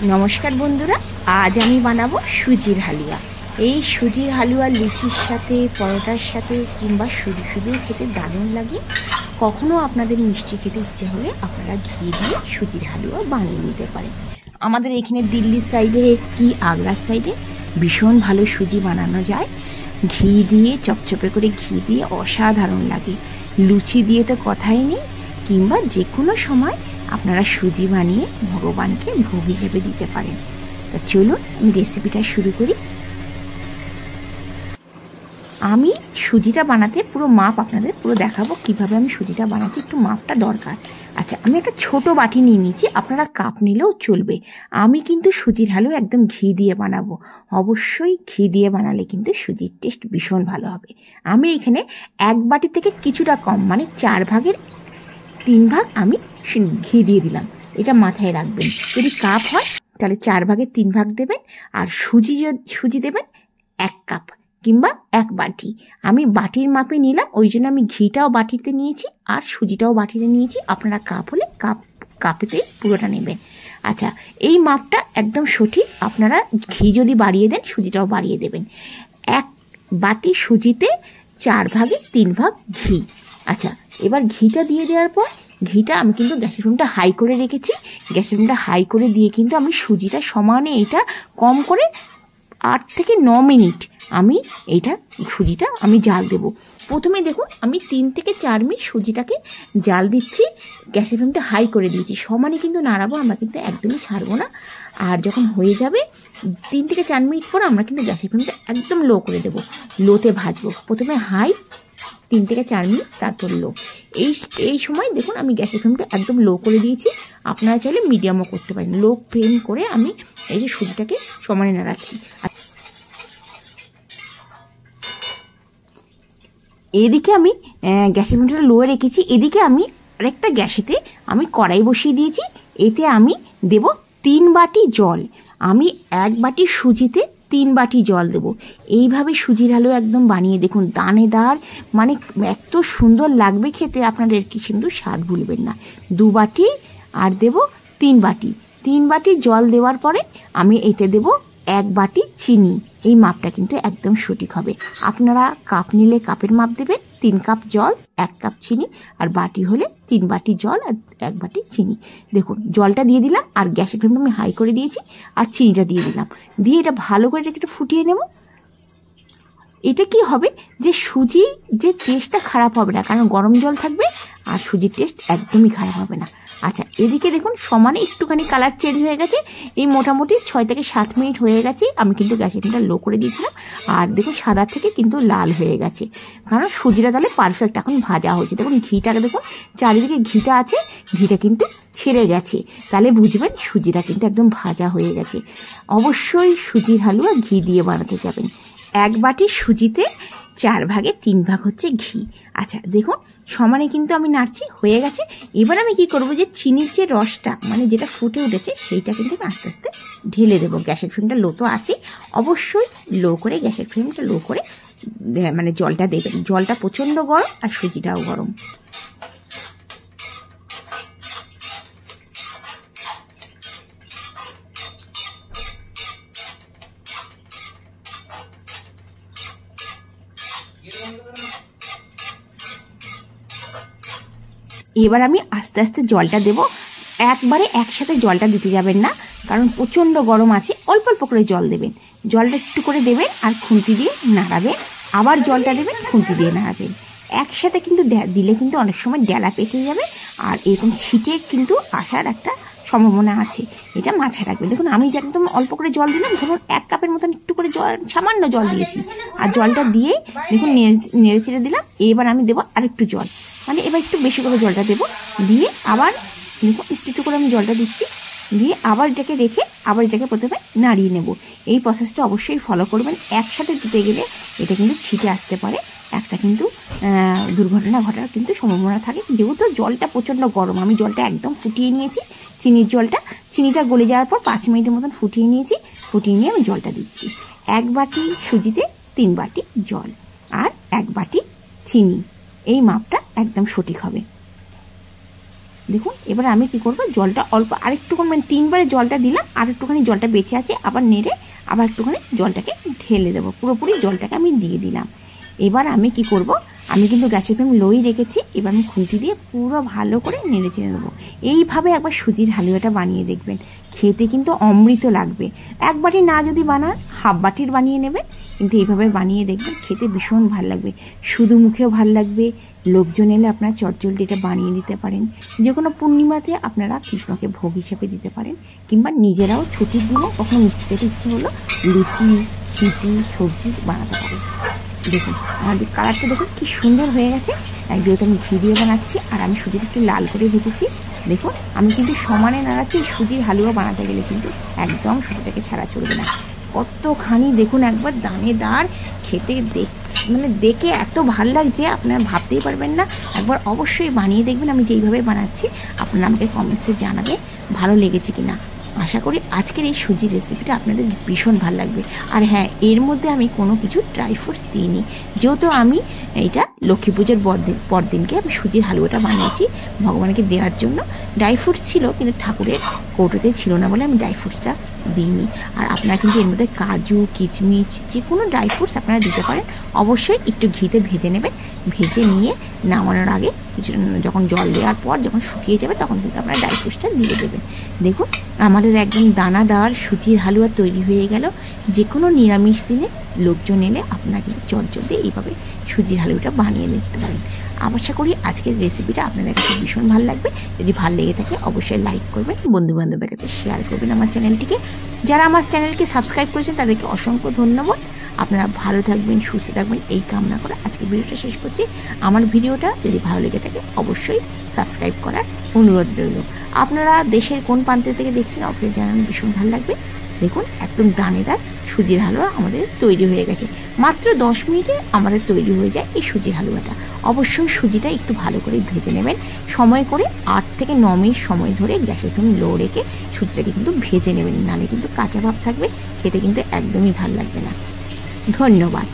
নমস্কার বন্ধুরা, আজ আমি বানাবো সুজির হালুয়া। এই সুজির হালুয়া লুচির সাথে, পরোটার সাথে কিংবা শুধু শুধু খেতে দারুণ লাগে। কখনো আপনাদের মিষ্টি খেতে ইচ্ছে হলে আপনারা ঘি দিয়ে সুজির হালুয়া বানিয়ে নিতে পারেন। আমাদের এখানে দিল্লির সাইডে কি আগ্রার সাইডে ভীষণ ভালো সুজি বানানো যায়। ঘি দিয়ে, চপচপে করে ঘি দিয়ে অসাধারণ লাগে। লুচি দিয়ে তো কথাই নেই, কিংবা যে কোনো সময় আপনারা সুজি বানিয়ে ভগবানকে ভোগ হিসেবে দিতে পারেন। তা চলুন আমি রেসিপিটা শুরু করি। আমি সুজিটা বানাতে পুরো মাপ আপনাদের পুরো দেখাবো কিভাবে আমি সুজিটা বানাতে, একটু মাপটা দরকার। আচ্ছা, আমি একটা ছোট বাটি নিয়ে নিয়েছি, আপনারা কাপ নিলেও চলবে। আমি কিন্তু সুজির হালুয়া একদম ঘি দিয়ে বানাবো। অবশ্যই ঘি দিয়ে বানালে কিন্তু সুজির টেস্ট ভীষণ ভালো হবে। আমি এখানে এক বাটি থেকে কিছুটা কম, মানে 4 ভাগের 3 ভাগ আমি ঘি দিয়ে দিলাম। এটা মাথায় রাখবেন, যদি কাপ হয় তাহলে 4 ভাগের 3 ভাগ দেবেন। আর সুজি দেবেন 1 কাপ কিংবা 1 বাটি। আমি বাটির মাপে নিলাম, ওই জন্য আমি ঘিটাও বাটিতে নিয়েছি আর সুজিটাও বাটিতে নিয়েছি। আপনারা কাপ হলে কাপেতে পুরোটা নেবেন। আচ্ছা, এই মাপটা একদম সঠিক। আপনারা ঘি যদি বাড়িয়ে দেন, সুজিটাও বাড়িয়ে দেবেন। 1 বাটি সুজিতে 4 ভাগের 3 ভাগ ঘি। আচ্ছা, এবার ঘিটা দিয়ে দেওয়ার পর, ঘিটা আমি কিন্তু গ্যাসের ফ্লেমটা হাই করে রেখেছি। গ্যাসের ফ্লেমটা হাই করে দিয়ে কিন্তু আমি সুজিটা সমানে, এটা কম করে 8 থেকে 9 মিনিট আমি সুজিটা আমি জাল দেব। প্রথমে দেখুন, আমি 3 থেকে 4 মিনিট সুজিটাকে জাল দিচ্ছি। গ্যাসের ফ্লেমটা হাই করে দিয়েছি, সমানে কিন্তু নাড়াবো, আমরা কিন্তু একদমই ছাড়বো না। আর যখন হয়ে যাবে 3 থেকে 4 মিনিট পর আমরা কিন্তু গ্যাসের ফ্লেমটা একদম লো করে দেবো। লোতে ভাজবো, প্রথমে হাই 3 থেকে 4 মিনিট, তারপর লো। এই সময় দেখুন আমি গ্যাসের ফ্লেমটা একদম লো করে দিয়েছি। আপনারা চাইলে মিডিয়ামও করতে পারেন। লো ফ্লেম করে আমি এই যে সুজিটাকে সমানে নাড়াচ্ছি। এদিকে আমি গ্যাসের ফ্লেমটা লো রেখেছি। এদিকে আমি আরেকটা গ্যাসেতে আমি কড়াই বসিয়ে দিয়েছি। এতে আমি দেব 3 বাটি জল। আমি 1 বাটি সুজিতে 3 বাটি জল দেব। এইভাবে সুজির হালুয়া একদম বানিয়ে দেখুন, দানেদার, মানে এত সুন্দর লাগবে খেতে, আপনাদের কি সুন্দর স্বাদ ভুলবেন না। 2 বাটি আর দেব 3 বাটি। 3 বাটি জল দেওয়ার পরে আমি এতে দেব 1 বাটি চিনি। এই মাপটা কিন্তু একদম সঠিক হবে। আপনারা কাপ নিলে কাপের মাপ দেবে, 3 কাপ জল 1 কাপ চিনি, আর বাটি হলে 3 বাটি জল আর 1 বাটি চিনি। দেখুন জলটা দিয়ে দিলাম, আর গ্যাসের ফ্লেমটা আমি হাই করে দিয়েছি, আর চিনিটা দিয়ে দিলাম। দিয়ে এটা ভালো করে একটু ফুটিয়ে নেব। এটা কি হবে যে সুজি যে টেস্টটা খারাপ হবে না, কারণ গরম জল থাকবে, আর সুজির টেস্ট একদমই খারাপ হবে না। আচ্ছা, এদিকে দেখুন সমানে একটুখানি কালার চেঞ্জ হয়ে গেছে। এই মোটামুটি 6 থেকে 7 মিনিট হয়ে গেছে। আমি কিন্তু গ্যাসের ফ্লেমটা লো করে দিয়েছিলাম, আর দেখুন সাদা থেকে কিন্তু লাল হয়ে গেছে, কারণ সুজিটা তাহলে পারফেক্ট এখন ভাজা হয়েছে। দেখুন ঘিটাকে দেখুন, চারিদিকে ঘিটা আছে, ঘিটা কিন্তু ছেড়ে গেছে, তাহলে বুঝবেন সুজিটা কিন্তু একদম ভাজা হয়ে গেছে। অবশ্যই সুজির হালুয়া ঘি দিয়ে বানাতে যাবেন। 1 বাটি সুজিতে 4 ভাগে 3 ভাগ হচ্ছে ঘি। আচ্ছা দেখুন সমানে কিন্তু আমি নাড়ছি, হয়ে গেছে। এবার আমি কি করব, যে চিনির যে রসটা, মানে যেটা ফুটে উঠেছে, সেইটা কিন্তু আমি আস্তে আস্তে ঢেলে দেবো। গ্যাসের ফ্লেমটা লো তো আছে, অবশ্যই লো করে, গ্যাসের ফ্লেমটা লো করে মানে জলটা দেবেন। জলটা প্রচণ্ড গরম আর সুজিটাও গরম। এবার আমি আস্তে আস্তে জলটা দেব। একবারে একসাথে জলটা দিতে যাবেন না, কারণ প্রচণ্ড গরম আছে। অল্প অল্প করে জল দেবেন, জলটা একটু করে দেবেন, আর খুন্তি দিয়ে নাড়াবেন। আবার জলটা দেবেন, খুন্তি দিয়ে নাড়াবেন। একসাথে কিন্তু দিলে কিন্তু অনেক সময় ডেলা পেকে যাবে, আর এরকম ছিটে কিন্তু আসার একটা সম্ভাবনা আছে, এটা মাথায় রাখবেন। দেখুন আমি যে একদম অল্প করে জল দিলাম, ধরুন 1 কাপের মতন একটু করে জল, সামান্য জল দিয়েছি, আর জলটা দিয়ে দেখুন নেড়ে চেড়ে দিলাম। এবার আমি দেবো আরেকটু জল, মানে এবার একটু বেশি করে জলটা দেবো। দিয়ে আবার দেখুন একটু করে আমি জলটা দিচ্ছি, দিয়ে আবার এটাকে রেখে আবার এটাকে প্রথমে নাড়িয়ে নেব। এই প্রসেসটা অবশ্যই ফলো করবেন। একসাথে দিতে গেলে এটা কিন্তু ছিটে আসতে পারে, একটা কিন্তু দুর্ঘটনা ঘটার কিন্তু সম্ভাবনা থাকে। যেহেতু জলটা প্রচণ্ড গরম, আমি জলটা একদম ফুটিয়ে নিয়েছি, চিনির জলটা, চিনিটা গলে যাওয়ার পর 5 মিনিটের মতন ফুটিয়ে নিয়েছি। ফুটিয়ে নিয়ে আমি জলটা দিচ্ছি। 1 বাটি সুজিতে 3 বাটি জল আর 1 বাটি চিনি, এই মাপটা একদম সঠিক হবে। দেখুন এবার আমি কি করব, জলটা অল্প আরেকটুখানি, মানে 3বারে জলটা দিলাম, আর একটুখানি জলটা বেঁচে আছে, আবার নেড়ে আবার একটুখানি জলটাকে ঢেলে দেবো। পুরোপুরি জলটাকে আমি দিয়ে দিলাম। এবার আমি কি করব, আমি কিন্তু গ্যাসের ফ্লেম লোই রেখেছি। এবার আমি খুন্তি দিয়ে পুরো ভালো করে নেড়ে চেড়ে দেবো। এইভাবে একবার সুজির হালুয়াটা বানিয়ে দেখবেন, খেতে কিন্তু অমৃত লাগবে। 1 বাটি না যদি বানান, হাফ বাটির বানিয়ে নেবেন, কিন্তু এইভাবে বানিয়ে দেখবেন, খেতে ভীষণ ভালো লাগবে। শুধু মুখেও ভালো লাগবে, লোকজন এলে আপনারা চটজলদি এটা বানিয়ে দিতে পারেন। যে কোনো পূর্ণিমাতে আপনারা কৃষ্ণকে ভোগ হিসেবে দিতে পারেন, কিংবা নিজেরাও ছুটির দিনে কখনো মিষ্টি খেতে ইচ্ছে হলো লুচি, সুজি, সবজি বানাতে পারেন। দেখুন আমাদের কালারটা দেখুন কি সুন্দর হয়ে গেছে। যেহেতু আমি ঘি দিয়ে বানাচ্ছি আর আমি সুজিটা একটু লাল করে ভেজেছি, দেখুন আমি কিন্তু সমানে নাড়াচ্ছি। সুজির হালুয়া বানাতে গেলে কিন্তু একদম সুজিটাকে ছাড়া চলবে না। কতখানি দেখুন একবার দানেদার, খেতে মানে দেখে এত ভালো লাগছে আপনারা ভাবতেই পারবেন না। একবার অবশ্যই বানিয়ে দেখবেন আমি যেইভাবে বানাচ্ছি। আপনারা আমাকে কমেন্টসে জানাবে ভালো লেগেছে কিনা। আশা করি আজকের এই সুজির রেসিপিটা আপনাদের ভীষণ ভালো লাগবে। আর হ্যাঁ, এর মধ্যে আমি কোনো কিছু ড্রাই ফ্রুটস দিইনি, যেহেতু আমি এইটা লক্ষ্মী পুজোর পরদিনকে আমি সুজির হালুয়াটা বানিয়েছি ভগবানকে দেওয়ার জন্য। ড্রাই ফ্রুটস ছিল কিন্তু ঠাকুরের কৌটোতে ছিল না বলে আমি ড্রাই ফ্রুটসটা দিইনি। আর আপনারা কিন্তু এর মধ্যে কাজু, কিচমিচ, যে কোনো ড্রাই ফ্রুটস আপনারা দিতে পারেন। অবশ্যই একটু ঘিতে ভেজে নেবেন, ভেজে নিয়ে নামানোর আগে কিছু, যখন জল দেওয়ার পর যখন শুকিয়ে যাবে তখন কিন্তু আপনারা ড্রাই ফ্রুটসটা দিয়ে দেবেন। দেখুন আমাদের একদম দানাদার সুজির হালুয়া তৈরি হয়ে গেল। যে কোনো নিরামিষ দিনে লোকজন এলে আপনারা কিন্তু চটজলদি এইভাবে সুজির হালুয়াটা বানিয়ে নিতে পারেন। আশা করি আজকের রেসিপিটা আপনাদের কাছে ভীষণ ভালো লাগবে। যদি ভালো লেগে থাকে অবশ্যই লাইক করবেন, বন্ধুবান্ধবের কাছে শেয়ার করবেন আমার চ্যানেলটিকে। যারা আমার চ্যানেলকে সাবস্ক্রাইব করেছেন তাদেরকে অসংখ্য ধন্যবাদ। আপনারা ভালো থাকবেন, সুস্থ থাকবেন এই কামনা করে আজকের ভিডিওটা শেষ করছি। আমার ভিডিওটা যদি ভালো লেগে থাকে অবশ্যই সাবস্ক্রাইব করার অনুরোধ রইল। আপনারা দেশের কোন প্রান্ত থেকে দেখছেন অবশ্যই জানানো, ভীষণ ভালো লাগবে। দেখুন একদম দানেদার সুজির হালুয়া আমাদের তৈরি হয়ে গেছে। মাত্র 10 মিনিটে আমাদের তৈরি হয়ে যায় এই সুজির হালুয়াটা। অবশ্যই সুজিটা একটু ভালো করে ভেজে নেবেন, সময় করে 8 থেকে 9 মিনিট সময় ধরে গ্যাসের ফ্লেম লো রেখে সুজিটাকে কিন্তু ভেজে নেবেন, নাহলে কিন্তু কাঁচা ভাব থাকবে, খেতে কিন্তু একদমই ভালো লাগবে না। ধন্যবাদ।